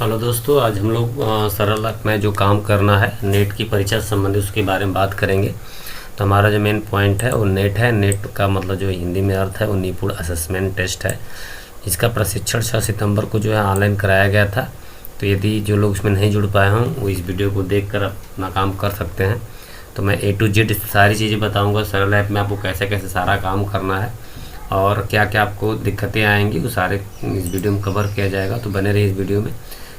Hello दोस्तों, आज हम लोग सरल ऐप में जो काम करना है नेट की परीक्षा से संबंधित उसके बारे में बात करेंगे। तो हमारा जो मेन पॉइंट है वो नेट है। नेट का मतलब जो हिंदी में अर्थ है वो निपुण असेसमेंट टेस्ट है। इसका प्रशिक्षण 6 सितंबर को जो है ऑनलाइन कराया गया था। तो यदि जो लोग इसमें नहीं जुड़ पाए हों वो इस वीडियो को देखकर अपना काम कर सकते हैं। तो मैं A to Z सारी चीज़ें बताऊँगा। सरल ऐप में आपको कैसे कैसे सारा काम करना है और क्या क्या आपको दिक्कतें आएंगी वो सारे इस वीडियो में कवर किया जाएगा। तो बने रहिए इस वीडियो में।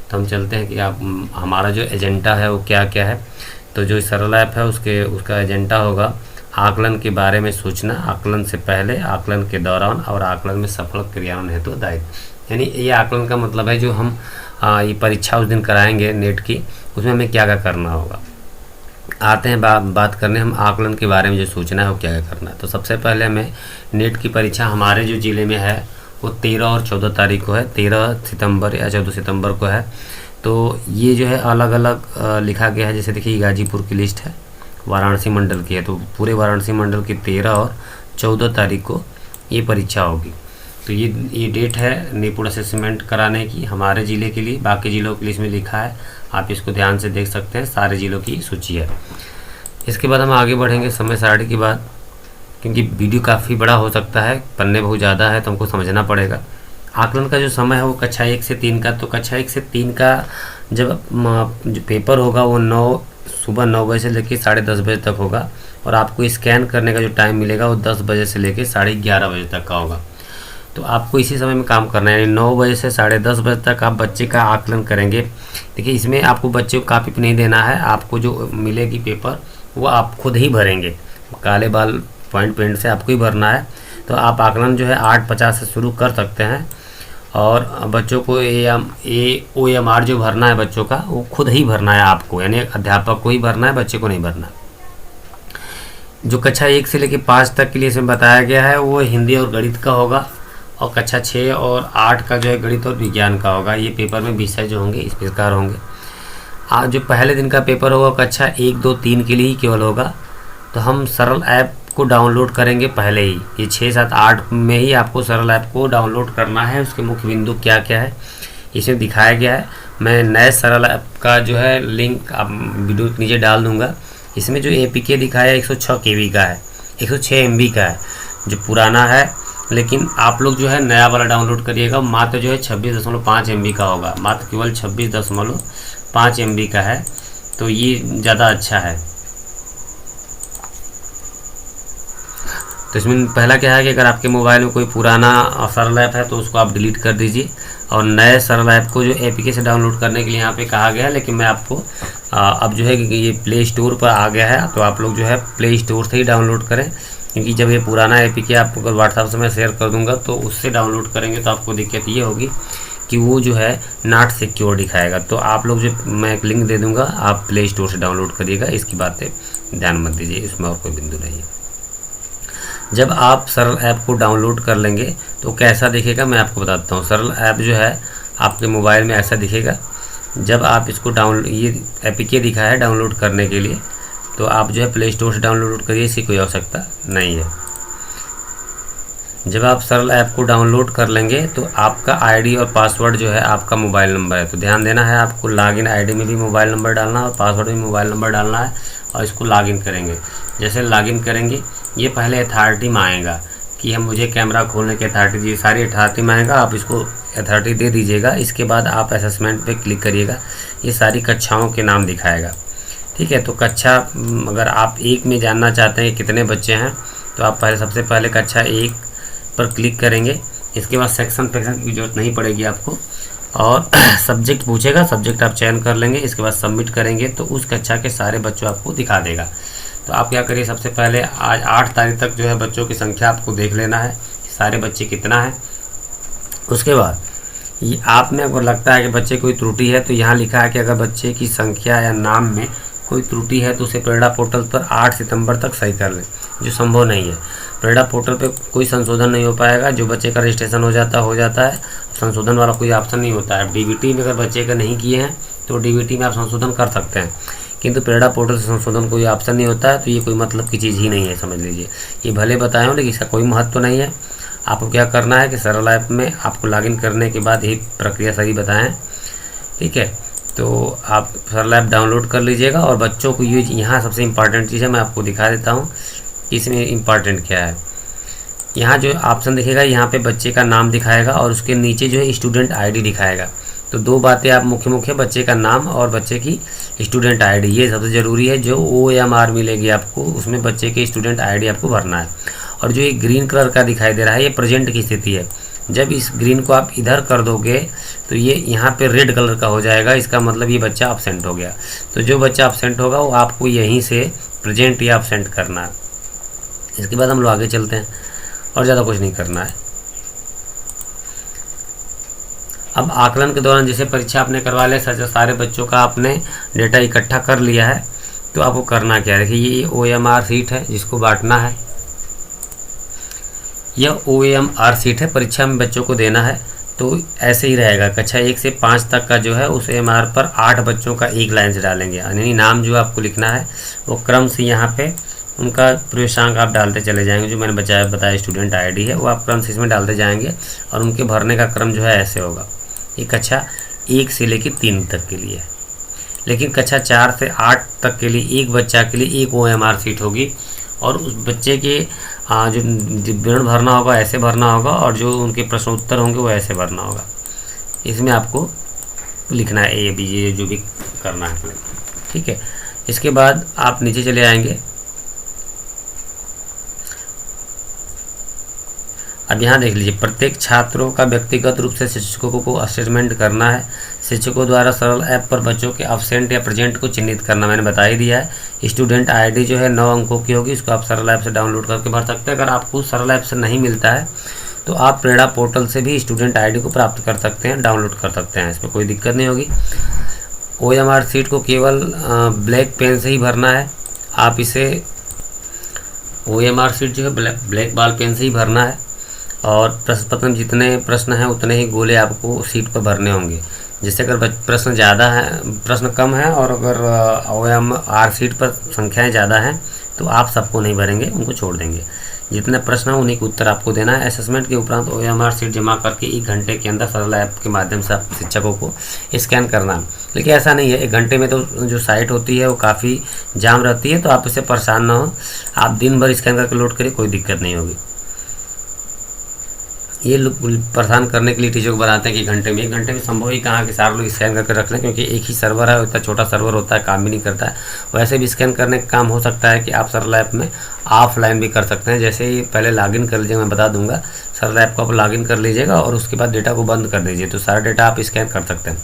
तो हम चलते हैं कि आप हमारा जो एजेंडा है वो क्या क्या है। तो जो सरल ऐप है उसका एजेंडा होगा आकलन के बारे में सोचना, आकलन से पहले, आकलन के दौरान और आकलन में सफल क्रियान्वयन हेतु दायित्व। यानी ये आकलन का मतलब है जो हम ये परीक्षा उस दिन कराएंगे नेट की, उसमें हमें क्या क्या करना होगा। आते हैं बात करने हम आकलन के बारे में जो सोचना है वो क्या क्या करना है। तो सबसे पहले हमें नेट की परीक्षा हमारे जो ज़िले में है वो 13 और 14 तारीख को है। 13 सितंबर या 14 सितंबर को है। तो ये जो है अलग अलग लिखा गया है। जैसे देखिए गाजीपुर की लिस्ट है, वाराणसी मंडल की है। तो पूरे वाराणसी मंडल की 13 और 14 तारीख को ये परीक्षा होगी। तो ये डेट है निपुण असेसमेंट कराने की हमारे ज़िले के लिए। बाकी ज़िलों के लिए इसमें लिखा है, आप इसको ध्यान से देख सकते हैं। सारे ज़िलों की सूची है। इसके बाद हम आगे बढ़ेंगे समय सारणी की बात, क्योंकि वीडियो काफ़ी बड़ा हो सकता है, पन्ने बहुत ज़्यादा है तो हमको समझना पड़ेगा। आकलन का जो समय है वो कक्षा 1 से 3 का। तो कक्षा 1 से 3 का जब जो पेपर होगा वो सुबह 9 बजे से लेकर 10:30 बजे तक होगा। और आपको स्कैन करने का जो टाइम मिलेगा वो 10 बजे से लेकर 11:30 बजे तक का होगा। तो आपको इसी समय में काम करना है, यानी 9 बजे से 10:30 बजे तक आप बच्चे का आकलन करेंगे। देखिए इसमें आपको बच्चे को कापी पे नहीं देना है, आपको जो मिलेगी पेपर वो आप खुद ही भरेंगे। काले बाल पॉइंट पेंट से आपको ही भरना है। तो आप आकलन जो है 8:50 से शुरू कर सकते हैं। और बच्चों को OMR जो भरना है बच्चों का वो खुद ही भरना है आपको, यानी अध्यापक को ही भरना है, बच्चे को नहीं भरना। जो कक्षा 1 से लेकर 5 तक के लिए इसमें बताया गया है वो हिंदी और गणित का होगा। और कक्षा 6 और 8 का जो है गणित और विज्ञान का होगा। ये पेपर में विषय जो होंगे इस प्रकार होंगे। आज जो पहले दिन का पेपर होगा कक्षा 1, 2, 3 के लिए ही केवल होगा। तो हम सरल ऐप को डाउनलोड करेंगे पहले ही। ये 6, 7, 8 में ही आपको सरल ऐप को डाउनलोड करना है। उसके मुख्य बिंदु क्या क्या है इसमें दिखाया गया है। मैं नए सरल ऐप का जो है लिंक आप वीडियो के नीचे डाल दूंगा। इसमें जो APK दिखाया है 106 KB का है, 106 MB का है जो पुराना है। लेकिन आप लोग जो है नया वाला डाउनलोड करिएगा, मात्र जो है 26.5 MB का होगा। मात्र केवल 26.5 MB का है। तो ये ज़्यादा अच्छा है। तो इसमें पहला क्या है कि अगर आपके मोबाइल में कोई पुराना सरल ऐप है तो उसको आप डिलीट कर दीजिए। और नए सरल ऐप को जो APK से डाउनलोड करने के लिए यहाँ पे कहा गया है। लेकिन मैं आपको अब जो है कि ये प्ले स्टोर पर आ गया है, तो आप लोग जो है प्ले स्टोर से ही डाउनलोड करें। क्योंकि जब ये पुराना APK आपको अगर व्हाट्सएप से मैं शेयर कर दूंगा तो उससे डाउनलोड करेंगे तो आपको दिक्कत ये होगी कि वो जो है नॉट सिक्योर दिखाएगा। तो आप लोग जो मैं एक लिंक दे दूंगा, आप प्ले स्टोर से डाउनलोड करिएगा। इसकी बातें ध्यान मत दीजिए, इसमें और कोई बिंदु नहीं है। जब आप सरल ऐप को डाउनलोड कर लेंगे तो कैसा दिखेगा मैं आपको बताता हूँ। सरल ऐप जो है आपके मोबाइल में ऐसा दिखेगा। जब आप इसको ये APK दिखा है डाउनलोड करने के लिए, तो आप जो है प्ले स्टोर से डाउनलोड करिए, इसकी कोई आवश्यकता नहीं है। जब आप सरल ऐप को डाउनलोड कर लेंगे तो आपका ID और पासवर्ड जो है आपका मोबाइल नंबर है। तो ध्यान देना है, आपको लॉगिन ID में भी मोबाइल नंबर डालना है और पासवर्ड में मोबाइल नंबर डालना है। और इसको लॉगिन करेंगे। जैसे लॉगिन करेंगे ये पहले अथॉरिटी में आएगा कि हम मुझे कैमरा खोलने की अथॉरिटी दी, सारी अथॉरिटी में आएगा। आप इसको अथॉरिटी दे दीजिएगा। इसके बाद आप असेसमेंट पे क्लिक करिएगा। ये सारी कक्षाओं के नाम दिखाएगा, ठीक है। तो कक्षा अगर आप 1 में जानना चाहते हैं कितने बच्चे हैं तो आप सबसे पहले कक्षा 1 पर क्लिक करेंगे। इसके बाद सेक्शन की जरूरत नहीं पड़ेगी आपको। और सब्जेक्ट पूछेगा, सब्जेक्ट आप चयन कर लेंगे। इसके बाद सबमिट करेंगे तो उस कक्षा के सारे बच्चों आपको दिखा देगा। तो आप क्या करिए, सबसे पहले आज 8 तारीख तक जो है बच्चों की संख्या आपको देख लेना है, सारे बच्चे कितना है। उसके बाद ये आप में अगर लगता है कि बच्चे कोई त्रुटि है तो यहाँ लिखा है कि अगर बच्चे की संख्या या नाम में कोई त्रुटि है तो उसे प्रेरणा पोर्टल पर 8 सितंबर तक सही कर लें, जो संभव नहीं है। प्रेरणा पोर्टल पे कोई संशोधन नहीं हो पाएगा। जो बच्चे का रजिस्ट्रेशन हो जाता है। संशोधन वाला कोई ऑप्शन नहीं होता है। DBT में अगर बच्चे का नहीं किए हैं तो DBT में आप संशोधन कर सकते हैं, किंतु प्रेरणा पोर्टल से संशोधन कोई ऑप्शन नहीं होता है। तो ये कोई मतलब की चीज़ ही नहीं है, समझ लीजिए। ये भले बताए हो लेकिन इसका कोई महत्व नहीं है। आपको क्या करना है कि सरल ऐप में आपको लॉगिन करने के बाद यही प्रक्रिया सही बताएं ठीक है, तो आप सरल ऐप डाउनलोड कर लीजिएगा और बच्चों को यूज, यहाँ सबसे इम्पॉर्टेंट चीज़ है, मैं आपको दिखा देता हूँ कि इसमें इम्पॉर्टेंट क्या है। यहाँ जो ऑप्शन दिखेगा, यहाँ पे बच्चे का नाम दिखाएगा और उसके नीचे जो है स्टूडेंट आईडी दिखाएगा। तो दो बातें आप मुख्य बच्चे का नाम और बच्चे की स्टूडेंट आईडी, ये सबसे ज़रूरी है। जो OMR मिलेगी आपको, उसमें बच्चे के स्टूडेंट आईडी आपको भरना है। और जो ये ग्रीन कलर का दिखाई दे रहा है, ये प्रेजेंट की स्थिति है। जब इस ग्रीन को आप इधर कर दोगे तो ये यहाँ पे रेड कलर का हो जाएगा, इसका मतलब ये बच्चा अब्सेंट हो गया। तो जो बच्चा अब्सेंट होगा वो आपको यहीं से प्रेजेंट या अब्सेंट करना है। इसके बाद हम लोग आगे चलते हैं और ज़्यादा कुछ नहीं करना है। अब आकलन के दौरान जैसे परीक्षा आपने करवा लिया, सारे बच्चों का आपने डेटा इकट्ठा कर लिया है, तो आपको करना क्या है। देखिए ये OMR सीट है जिसको बांटना है, यह OMR सीट है, परीक्षा में बच्चों को देना है। तो ऐसे ही रहेगा, कक्षा 1 से 5 तक का जो है उस OMR पर 8 बच्चों का एक लाइन से डालेंगे। यानी नाम जो आपको लिखना है वो क्रम से यहाँ पे उनका प्रवेशांक आप डालते चले जाएंगे। जो मैंने बताया स्टूडेंट आईडी है वो आप क्रम से इसमें डालते जाएंगे और उनके भरने का क्रम जो है ऐसे होगा। ये कक्षा 1 से लेकर 3 तक के लिए है, लेकिन कक्षा 4 से 8 तक के लिए एक बच्चा के लिए एक OMR सीट होगी और उस बच्चे के जो विवरण भरना होगा ऐसे भरना होगा और जो उनके प्रश्न उत्तर होंगे वो ऐसे भरना होगा। इसमें आपको लिखना है A B ये जो भी करना है, ठीक है। इसके बाद आप नीचे चले आएंगे। अब यहाँ देख लीजिए, प्रत्येक छात्रों का व्यक्तिगत रूप से शिक्षकों को असेसमेंट करना है। शिक्षकों द्वारा सरल ऐप पर बच्चों के अब्सेंट या प्रेजेंट को चिन्हित करना मैंने बता ही दिया है। स्टूडेंट आईडी जो है 9 अंकों की होगी, इसको आप सरल ऐप से डाउनलोड करके भर सकते हैं। अगर आपको सरल ऐप से नहीं मिलता है तो आप प्रेरणा पोर्टल से भी स्टूडेंट आईडी को प्राप्त कर सकते हैं, डाउनलोड कर सकते हैं, इसमें कोई दिक्कत नहीं होगी। OMR सीट को केवल ब्लैक पेन से ही भरना है। आप इसे OMR सीट जो है ब्लैक बॉल पेन से ही भरना है और प्रश्न पत्र में जितने प्रश्न हैं उतने ही गोले आपको सीट पर भरने होंगे। जैसे अगर प्रश्न ज़्यादा है, प्रश्न कम है और अगर OMR सीट पर संख्याएं ज़्यादा हैं तो आप सबको नहीं भरेंगे, उनको छोड़ देंगे। जितने प्रश्न हैं उन्हीं के उत्तर आपको देना है। असेसमेंट के उपरांत OMR सीट जमा करके 1 घंटे के अंदर सरल ऐप के माध्यम से आप शिक्षकों को स्कैन करना है। लेकिन ऐसा नहीं है, 1 घंटे में तो जो साइट होती है वो काफ़ी जाम रहती है, तो आप इससे परेशान ना हो। आप दिन भर स्कैन करके लोड करिए, कोई दिक्कत नहीं होगी। ये लोग परेशान करने के लिए टीचर को बनाते हैं कि 1 घंटे में संभव ही कहाँ कि सारे लोग स्कैन करके रख लें, क्योंकि एक ही सर्वर है, इतना छोटा सर्वर होता है, काम भी नहीं करता है। वैसे भी स्कैन करने का काम हो सकता है कि आप सरल ऐप में ऑफलाइन भी कर सकते हैं। जैसे ही पहले लॉगिन कर लीजिएगा, मैं बता दूंगा, सरल ऐप को आप लॉगिन कर लीजिएगा और उसके बाद डेटा को बंद कर दीजिए, तो सारा डेटा आप स्कैन कर सकते हैं।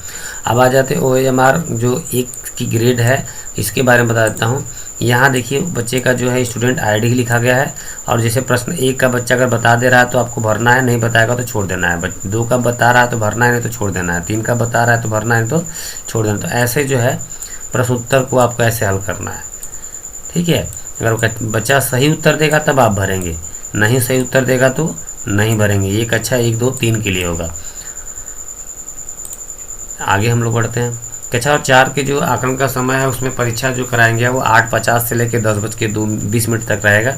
अब आ जाते हैं OMR जो 1 की ग्रेड है, इसके बारे में बता देता हूँ। यहाँ देखिए बच्चे का जो है स्टूडेंट आईडी लिखा गया है और जैसे प्रश्न 1 का बच्चा अगर बता दे रहा है तो आपको भरना है, नहीं बताएगा तो छोड़ देना है। 2 का बता रहा है तो भरना है, नहीं तो छोड़ देना है। 3 का बता रहा है तो भरना है, नहीं तो छोड़ देना। तो ऐसे जो है प्रश्न उत्तर को आपको ऐसे हल करना है, ठीक है। अगर बच्चा सही उत्तर देगा तब आप भरेंगे, नहीं सही उत्तर देगा तो नहीं भरेंगे। ये कक्षा 1 2 3 के लिए होगा। आगे हम लोग बढ़ते हैं। कक्षा 4 के जो आकलन का समय है उसमें परीक्षा जो कराएंगे वो 8:50 से लेकर 10:20 तक रहेगा।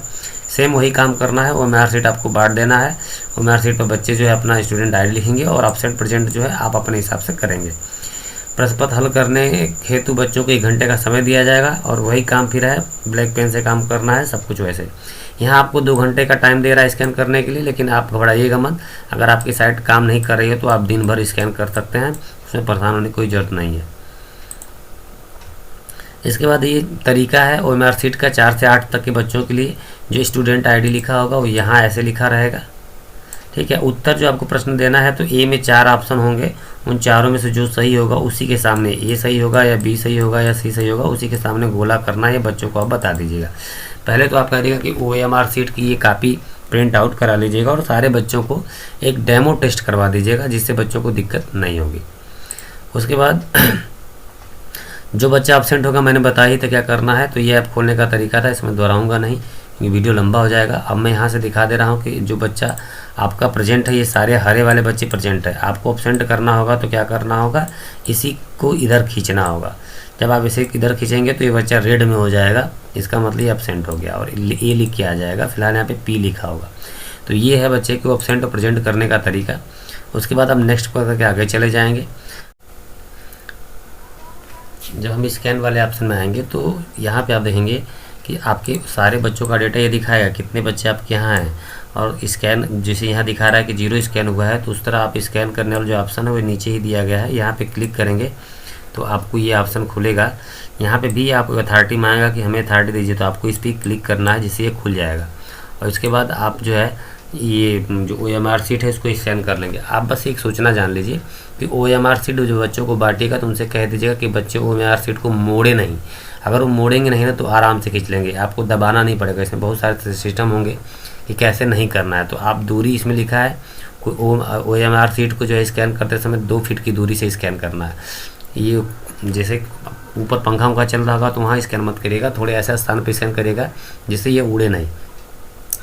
सेम वही काम करना है। OMR सीट आपको बांट देना है। OMR सीट पर बच्चे जो है अपना स्टूडेंट आईडी लिखेंगे और अब्सेंट प्रेजेंट जो है आप अपने हिसाब से करेंगे। प्रश्न पत्र हल करने हेतु बच्चों को 1 घंटे का समय दिया जाएगा और वही काम फिर है, ब्लैक पेन से काम करना है, सब कुछ वैसे। यहाँ आपको 2 घंटे का टाइम दे रहा है स्कैन करने के लिए, लेकिन आप घबराइएगा मत। अगर आपकी साइट काम नहीं कर रही है तो आप दिन भर स्कैन कर सकते हैं, उसमें परेशान होने की कोई ज़रूरत नहीं है। इसके बाद ये तरीका है OMR सीट का 4 से 8 तक के बच्चों के लिए। जो स्टूडेंट आईडी लिखा होगा वो यहाँ ऐसे लिखा रहेगा, ठीक है। उत्तर जो आपको प्रश्न देना है तो A में 4 ऑप्शन होंगे, उन चारों में से जो सही होगा उसी के सामने A सही होगा या B सही होगा या C सही होगा, उसी के सामने गोला करना है। बच्चों को आप बता दीजिएगा। पहले तो आप कह दीजिएगा कि OMR सीट की ये कापी प्रिंट आउट करा लीजिएगा और सारे बच्चों को एक डेमो टेस्ट करवा दीजिएगा, जिससे बच्चों को दिक्कत नहीं होगी। उसके बाद जो बच्चा एब्सेंट होगा मैंने बता ही था क्या करना है। तो ये ऐप खोलने का तरीका था, इसमें दोहराऊंगा नहीं क्योंकि वीडियो लंबा हो जाएगा। अब मैं यहाँ से दिखा दे रहा हूँ कि जो बच्चा आपका प्रेजेंट है, ये सारे हरे वाले बच्चे प्रेजेंट है। आपको एब्सेंट करना होगा तो क्या करना होगा, इसी को इधर खींचना होगा। जब आप इसे इधर खींचेंगे तो ये बच्चा रेड में हो जाएगा, इसका मतलब ये एब्सेंट हो गया और ए लिख के आ जाएगा। फिलहाल यहाँ पे P लिखा होगा। तो ये है बच्चे को एब्सेंट और प्रेजेंट करने का तरीका। उसके बाद अब नेक्स्ट पर करके आगे चले जाएंगे। जब हम स्कैन वाले ऑप्शन में आएंगे तो यहाँ पे आप देखेंगे कि आपके सारे बच्चों का डेटा ये दिखाएगा कितने बच्चे आपके यहाँ हैं, और स्कैन जैसे यहाँ दिखा रहा है कि 0 स्कैन हुआ है, तो उस तरह आप स्कैन करने वाला जो ऑप्शन है वो नीचे ही दिया गया है। यहाँ पे क्लिक करेंगे तो आपको ये ऑप्शन खुलेगा। यहाँ पे भी आपको अथॉरिटी मांगेगा कि हमें अथॉरिटी दीजिए, तो आपको इस पर क्लिक करना है जिससे ये खुल जाएगा। और इसके बाद आप जो है ये जो OMR शीट है इसको स्कैन कर लेंगे। आप बस एक सूचना जान लीजिए कि OMR शीट जो बच्चों को बांटेगा तो उनसे कह दीजिएगा कि बच्चे OMR शीट को मोड़े नहीं। अगर वो मोड़ेंगे नहीं ना तो आराम से खींच लेंगे, आपको दबाना नहीं पड़ेगा। इसमें बहुत सारे सिस्टम होंगे कि कैसे नहीं करना है। तो आप दूरी इसमें लिखा है, कोई OMR शीट को जो है स्कैन करते समय 2 फीट की दूरी से स्कैन करना है। ये जैसे ऊपर पंखा उंखा चल रहा होगा तो वहाँ स्कैन मत करिएगा, थोड़े ऐसे स्थान पर स्कैन करिएगा जिससे ये उड़े नहीं।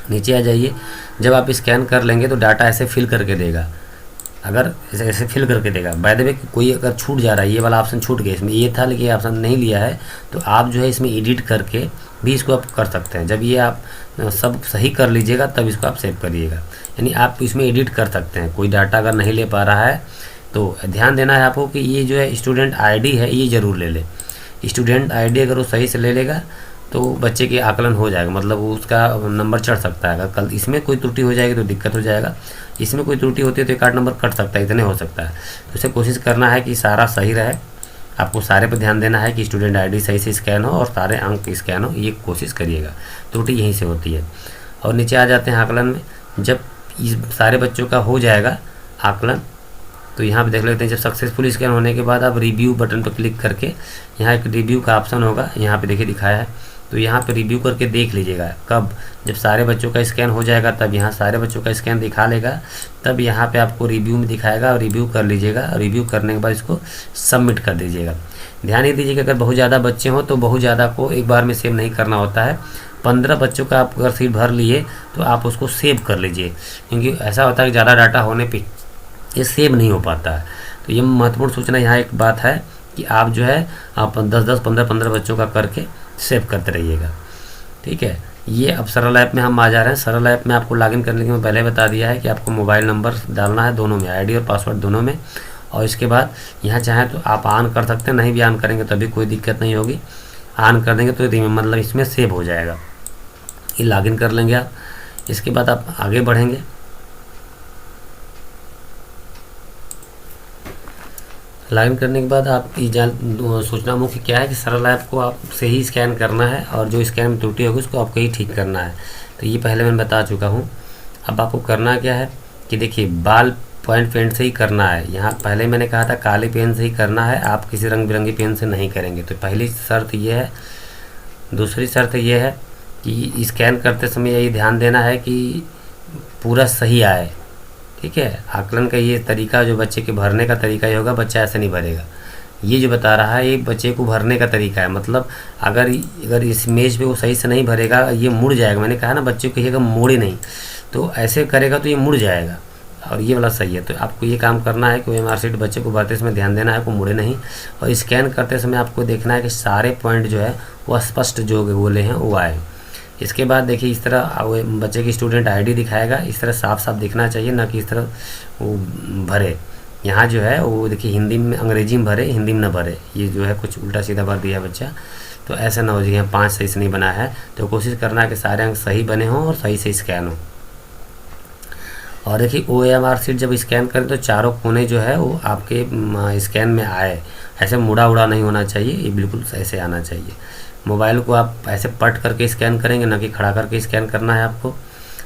नीचे आ जाइए। जब आप स्कैन कर लेंगे तो डाटा ऐसे फिल करके देगा, अगर ऐसे फिल करके देगा। बाय द वे कोई अगर छूट जा रहा है, ये वाला ऑप्शन छूट गया, इसमें ये था लेकिन ये ऑप्शन नहीं लिया है, तो आप जो है इसमें एडिट करके भी इसको आप कर सकते हैं। जब ये आप सब सही कर लीजिएगा तब इसको आप सेव करिएगा, यानी आप इसमें एडिट कर सकते हैं। कोई डाटा अगर नहीं ले पा रहा है तो ध्यान देना है आपको कि ये जो है स्टूडेंट ID है ये ज़रूर ले ले। स्टूडेंट ID अगर वो सही से ले लेगा तो बच्चे के आकलन हो जाएगा, मतलब उसका नंबर चढ़ सकता है। अगर कल इसमें कोई त्रुटि हो जाएगी तो दिक्कत हो जाएगा, इसमें कोई त्रुटि होती है तो 1 आध नंबर कट सकता है, इतने हो सकता है। तो इसे कोशिश करना है कि सारा सही रहे। आपको सारे पर ध्यान देना है कि स्टूडेंट ID सही से स्कैन हो और सारे अंक स्कैन हो, ये कोशिश करिएगा। त्रुटि यहीं से होती है। और नीचे आ जाते हैं आकलन में। जब इस सारे बच्चों का हो जाएगा आकलन तो यहाँ पे देख लेते हैं। जब सक्सेसफुल स्कैन होने के बाद आप रिव्यू बटन पर क्लिक करके यहाँ एक रिव्यू का ऑप्शन होगा, यहाँ पे देखिए दिखाया है, तो यहाँ पे रिव्यू करके देख लीजिएगा। कब? जब सारे बच्चों का स्कैन हो जाएगा तब यहाँ सारे बच्चों का स्कैन दिखा लेगा, तब यहाँ पे आपको रिव्यू में दिखाएगा और रिव्यू कर लीजिएगा। रिव्यू करने के बाद इसको सबमिट कर दीजिएगा। ध्यान ये दीजिएगा अगर बहुत ज़्यादा बच्चे हों तो बहुत ज़्यादा को एक बार में सेव नहीं करना होता है। 15 बच्चों का आप अगर सीट भर लिए तो आप उसको सेव कर लीजिए, क्योंकि ऐसा होता है कि ज़्यादा डाटा होने पर ये सेव नहीं हो पाता है। तो ये महत्वपूर्ण सूचना यहाँ एक बात है कि आप जो है आप 10-10, 15-15 बच्चों का करके सेव करते रहिएगा। ठीक है। ये अब सरल ऐप में हम आ जा रहे हैं। सरल ऐप में आपको लॉगिन करने के मैं पहले बता दिया है कि आपको मोबाइल नंबर डालना है दोनों में, ID और पासवर्ड दोनों में। और इसके बाद यहाँ चाहें तो आप ऑन कर सकते हैं, नहीं भी ऑन करेंगे तभी कोई दिक्कत नहीं होगी। ऑन कर देंगे तो मतलब इसमें सेव हो जाएगा। ये लॉगिन कर लेंगे आप। इसके बाद आप आगे बढ़ेंगे। लॉगिन करने के बाद आप सूचना मुख्य क्या है कि सरल ऐप को आप से ही स्कैन करना है और जो स्कैन में त्रुटि होगी उसको आपको ही ठीक करना है। तो ये पहले मैंने बता चुका हूँ। अब आपको करना क्या है कि देखिए बाल पॉइंट पेन से ही करना है। यहाँ पहले मैंने कहा था काले पेन से ही करना है, आप किसी रंग बिरंगी पेन से नहीं करेंगे। तो पहली शर्त ये है। दूसरी शर्त ये है कि स्कैन करते समय यही ध्यान देना है कि पूरा सही आए। ठीक है। आकलन का ये तरीका जो बच्चे के भरने का तरीका ही होगा, बच्चा ऐसे नहीं भरेगा। ये जो बता रहा है ये बच्चे को भरने का तरीका है, मतलब अगर इस इमेज पे वो सही से नहीं भरेगा ये मुड़ जाएगा। मैंने कहा ना बच्चे को कहिएगा मोड़े नहीं, तो ऐसे करेगा तो ये मुड़ जाएगा, और ये वाला सही है। तो आपको ये काम करना है कि OMR शीट बच्चे को भरते समय ध्यान देना है को मुड़े नहीं, और स्कैन करते समय आपको देखना है कि सारे पॉइंट जो है वो स्पष्ट जो बोले हैं वो आए। इसके बाद देखिए इस तरह बच्चे की स्टूडेंट ID दिखाएगा, इस तरह साफ साफ दिखना चाहिए, ना कि इस तरह वो भरे। यहाँ जो है वो देखिए हिंदी में अंग्रेजी में भरे, हिंदी में न भरे। ये जो है कुछ उल्टा सीधा भर दिया बच्चा, तो ऐसा ना हो जाए। यहाँ 5 सही से नहीं बना है, तो कोशिश करना है कि सारे अंक सही बने हों और सही से स्कैन हो। और देखिए OMR शीट जब स्कैन करें तो चारों कोने जो है वो आपके स्कैन में आए, ऐसे मुड़ा उड़ा नहीं होना चाहिए, ये बिल्कुल ऐसे आना चाहिए। मोबाइल को आप ऐसे पट करके स्कैन करेंगे, ना कि खड़ा करके स्कैन करना है आपको।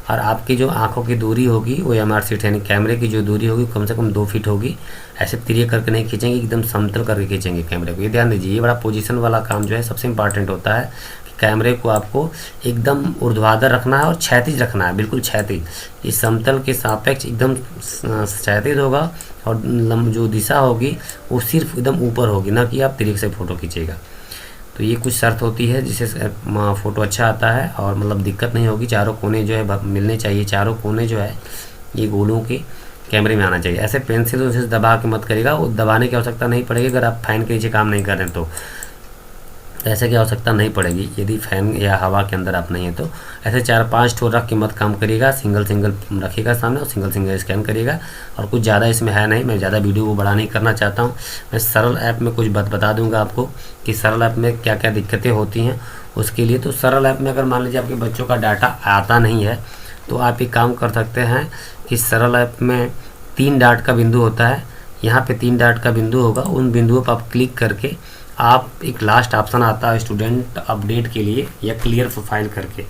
और आपकी जो आंखों की दूरी होगी OMR शीट यानी कैमरे की जो दूरी होगी कम से कम 2 फीट होगी। ऐसे तिरछे करके नहीं खींचेंगे, एकदम समतल करके खींचेंगे कैमरे को। ये ध्यान दीजिए, ये बड़ा पोजीशन वाला काम जो है सबसे इम्पॉर्टेंट होता है कि कैमरे को आपको एकदम ऊर्ध्वाधर रखना है और क्षैतिज रखना है, बिल्कुल क्षैतिज। इस समतल के सापेक्ष एकदम क्षैतिज होगा, और जो दिशा होगी वो सिर्फ एकदम ऊपर होगी, ना कि आप तिरछे से फ़ोटो खींचेगा। तो ये कुछ शर्त होती है जिससे फ़ोटो अच्छा आता है और मतलब दिक्कत नहीं होगी। चारों कोने जो है मिलने चाहिए, चारों कोने जो है ये गोलों के कैमरे में आना चाहिए। ऐसे पेंसिल से दबा के मत करिएगा, वो दबाने की आवश्यकता नहीं पड़ेगी अगर आप फाइन के नीचे काम नहीं कर रहे हैं तो। तो ऐसे की आवश्यकता नहीं पड़ेगी यदि फ़ैन या हवा के अंदर आप नहीं है तो। ऐसे 4-5 ठो रख के मत काम करिएगा, सिंगल सिंगल रखिएगा सामने और सिंगल सिंगल स्कैन करिएगा। और कुछ ज़्यादा इसमें है नहीं, मैं ज़्यादा वीडियो को बड़ा नहीं करना चाहता हूँ। मैं सरल ऐप में कुछ बता दूँगा आपको कि सरल ऐप में क्या क्या दिक्कतें होती हैं उसके लिए। तो सरल ऐप में अगर मान लीजिए आपके बच्चों का डाटा आता नहीं है तो आप एक काम कर सकते हैं कि सरल ऐप में 3 डॉट का बिंदु होता है, यहाँ पे 3 डॉट का बिंदु होगा, उन बिंदुओं पर आप क्लिक करके आप एक लास्ट ऑप्शन आता है स्टूडेंट अपडेट के लिए या क्लियर प्रोफाइल करके,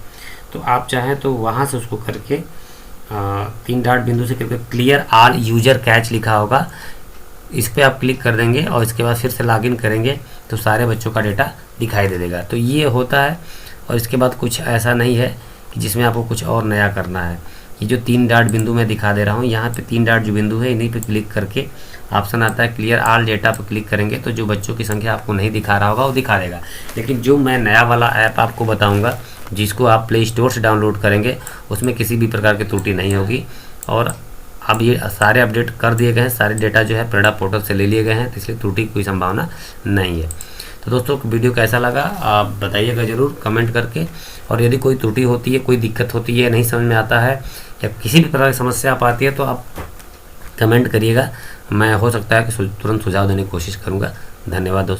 तो आप चाहें तो वहाँ से उसको करके 3 डॉट बिंदु से करके क्लियर ऑल यूजर कैच लिखा होगा, इस पर आप क्लिक कर देंगे और इसके बाद फिर से लॉगिन करेंगे तो सारे बच्चों का डेटा दिखाई दे देगा। तो ये होता है। और इसके बाद कुछ ऐसा नहीं है कि जिसमें आपको कुछ और नया करना है। ये जो 3 डॉट बिंदु मैं दिखा दे रहा हूँ, यहाँ पे 3 डॉट जो बिंदु है इन्हीं पे क्लिक करके ऑप्शन आता है क्लियर ऑल डेटा पर क्लिक करेंगे तो जो बच्चों की संख्या आपको नहीं दिखा रहा होगा वो दिखा देगा। लेकिन जो मैं नया वाला ऐप आपको बताऊँगा जिसको आप प्ले स्टोर से डाउनलोड करेंगे उसमें किसी भी प्रकार की त्रुटि नहीं होगी। और अब ये सारे अपडेट कर दिए गए हैं, सारे डेटा जो है प्रेडा पोर्टल से ले लिए गए हैं, तो इसलिए त्रुटि की कोई संभावना नहीं है। तो दोस्तों वीडियो कैसा लगा आप बताइएगा ज़रूर कमेंट करके। और यदि कोई त्रुटि होती है, कोई दिक्कत होती है, नहीं समझ में आता है या किसी भी प्रकार की समस्या आप आती है तो आप कमेंट करिएगा, मैं हो सकता है कि तुरंत सुझाव देने की कोशिश करूँगा। धन्यवाद दोस्तों।